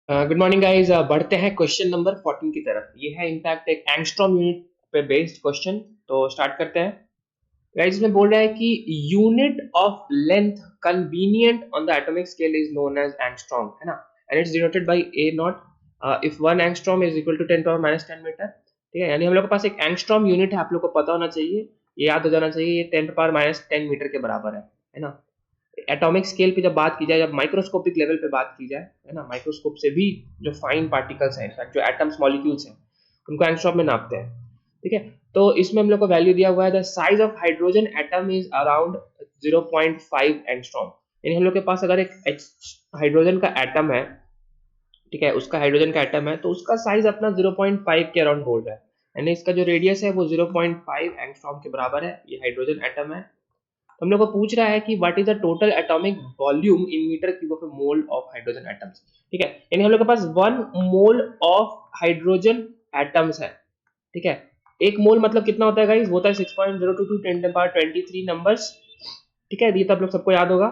Good morning guys. बढ़ते हैं question number 14 की तरफ। ये है इनफैक्ट एक एंगस्ट्रॉम यूनिट पे बेस्ड क्वेश्चन। तो स्टार्ट करते हैं गाइस। इसमें बोल रहा है कि unit of length convenient on the atomic scale is known as angstrom, है ना, and it's denoted by A not if 1 angstrom is equal to 10 power minus 10 metre. ठीक है, यानी हम लोग के पास एक एंगस्ट्रॉम यूनिट है, आप लोग को पता होना चाहिए, ये याद हो जाना चाहिए, ये 10 पावर माइनस 10 मीटर के बराबर है ना। एटॉमिक स्केल पे जब बात की जाए, जब माइक्रोस्कोपिक लेवल पे बात की जाए, है ना, माइक्रोस्कोप से भी जो फाइन पार्टिकल्स हैं, इनफैक्ट जो एटम्स मॉलिक्यूल्स हैं, उनको एंगस्ट्रॉम में नापते हैं। ठीक है, तो इसमें हम लोग को वैल्यू दिया हुआ है, the size of hydrogen atom is around 0.5 angstrom. यानी हम लोग के पास अगर एक हाइड्रोजन का एटम है, ठीक है, उसका हाइड्रोजन का एटम है, तो उसका साइज अपना 0.5 के अराउंड बोल रहा है, यानी इसका जो रेडियस है वो 0.5 एंगस्ट्रॉम के बराबर है। ये हाइड्रोजन एटम है। हम लोग को पूछ रहा है कि what is the total atomic volume in metre cube of a mole of hydrogen atoms. ठीक है, यानी हम लोग के पास 1 मोल ऑफ हाइड्रोजन एटम्स है। ठीक है, एक मोल मतलब कितना होता है गाइस, वो होता है 6.022 10 टू पावर 23 नंबर्स। ठीक है, ये तो आप लोग सबको याद होगा।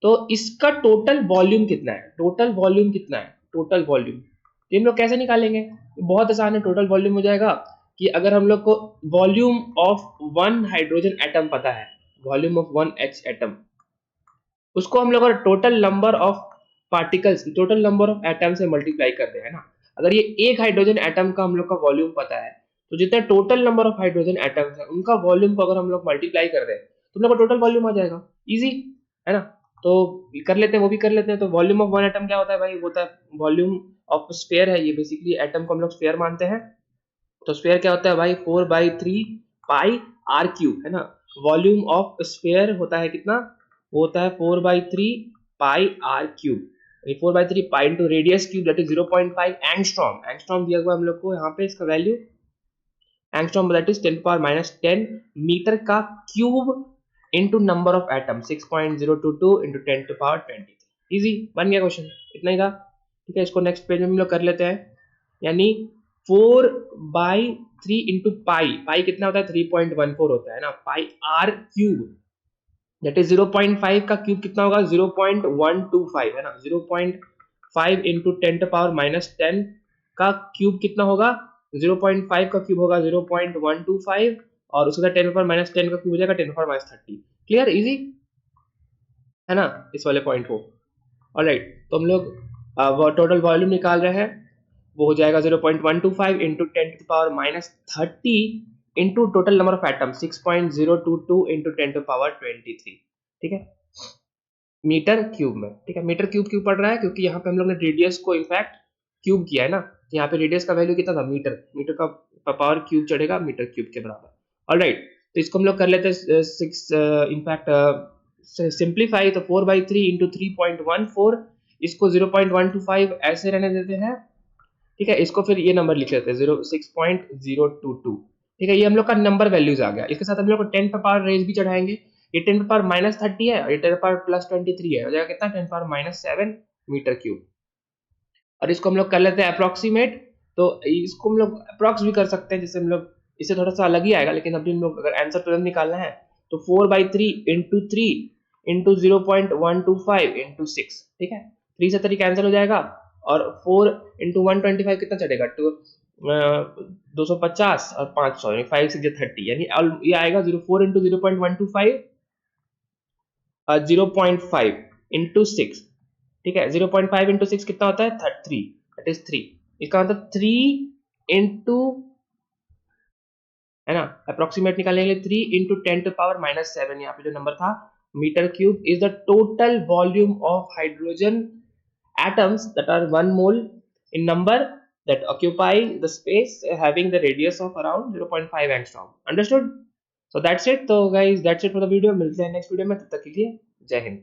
तो इसका टोटल वॉल्यूम कितना है, टोटल वॉल्यूम कितना है, टोटल वॉल्यूम तो हम लोग कैसे निकालेंगे। बहुत आसान है, टोटल वॉल्यूम हो जाएगा कि अगर हम लोग को volume of one hydrogen atom पता है, volume of one H atom, उसको हम लोग अगर total number of particles, total number of atom से मल्टीप्लाई कर दे, है ना। अगर ये एक हाइड्रोजन एटम का हम लोग का वॉल्यूम पता है, तो जितना total number of hydrogen atoms है उनका वॉल्यूम को अगर हम लोग मल्टीप्लाई कर दे, तो हम लोग का टोटल वॉल्यूम आ जाएगा। इजी है ना। तो कर लेते हैं, वो भी कर लेते हैं। तो वॉल्यूम ऑफ वन एटम क्या होता है भाई, वो होता है वॉल्यूम ऑफ स्फीयर है। ये बेसिकली एटम को हम लोग स्फीयर मानते हैं। तो स्फीयर क्या होता है भाई, 4/3 पाई आर क्यूब, है ना। वॉल्यूम ऑफ स्फीयर होता है कितना, वो होता है 4/3 pi r cube. 4/3 pi into radius cube, that is 0.5 angstrom. Angstrom दिया हुआ हम लोग को यहाँ पे, इसका value angstrom that is 10 power minus 10 metre का cube into number of atom 6.022 into 10 to power 23। Easy बन गया क्वेश्चन, इतना ही था। ठीक है, इसको नेक्स्ट पेज में हम लोग कर लेते हैं। यानी 4/3 इंटू पाई, पाई कितना होता है 3.14 होता है ना, पाई आर क्यूब दैट इज 0.5 का क्यूब कितना होगा 0.125, है ना। 0.5 इंटू 10 टू पावर माइनस 10 का क्यूब कितना होगा, 0.5 का क्यूब होगा 0.125, और उसके साथ 10 पावर माइनस 10 का क्यूब हो जाएगा 10 पावर माइनस 30। क्लियर, इजी है ना इस वाले पॉइंट को। ऑलराइट, तो हम लोग टोटल वॉल्यूम निकाल रहे हैं, वो हो जाएगा 0.125 into 10 to power minus 30 into total number of atom 6.022 into 10 to power 23। ठीक है, मीटर क्यूब में। ठीक है, मीटर क्यूब क्यों पड़ रहा है, क्योंकि यहाँ पे हम लोग ने रेडियस को इनफैक्ट क्यूब किया है ना। यहाँ पे रेडियस का वैल्यू कितना था, मीटर, मीटर का पावर क्यूब चढ़ेगा मीटर क्यूब के बराबर। ऑलराइट, तो इसको हम लोग कर लेते हैं सिक्स इनफैक्ट सिंप्लीफाई। तो 4/3 इंटू 3.14, इसको 0.125 ऐसे रहने देते हैं। ठीक है, इसको फिर ये नंबर लिख लेते हैं 6.022। ठीक है, ये हम लोग का नंबर वैल्यूज आ गया। इसके साथ हम लोग को 10 पे पावर रेज भी चढ़ाएंगे। ये 10 पे पावर माइनस 30 है और ये 10 पे पावर प्लस 23 है, हो जाएगा कितना 10 पावर माइनस 7 मीटर क्यूब। और इसको हम लोग कर लेते हैं अप्रोक्सीमेट। तो इसको हम लोग अप्रोक्स भी कर सकते हैं, जैसे हम लोग इससे थोड़ा सा अलग ही आएगा, लेकिन अभी हम लोग अगर आंसर तुरंत निकालना है तो 4/3 इंटू 3 इंटू 0.125 इंटू 6। ठीक है, 3 से 3 कैंसिल हो जाएगा, और 4 इंटू 125 कितना चलेगा, 250 और 500, यानी 5 6 30, यानी ये आएगा 04 इंटू 0.125 0.5 इंटू 6। ठीक है, 0.5 इंटू 6 कितना होता है 3, दैट इज 3। इसका मतलब 3 इंटू, है ना, अप्रोक्सीमेट निकालने के लिए 3 इंटू 10 टू पावर माइनस 7, यहाँ पे जो नंबर था metre cube, is the total volume of hydrogen atoms that are 1 mole in number that occupy the space having the radius of around 0.5 angstrom. Understood? So that's it. So guys, that's it for the video. मिलते हैं next video में, तब तक के लिए जय हिंद।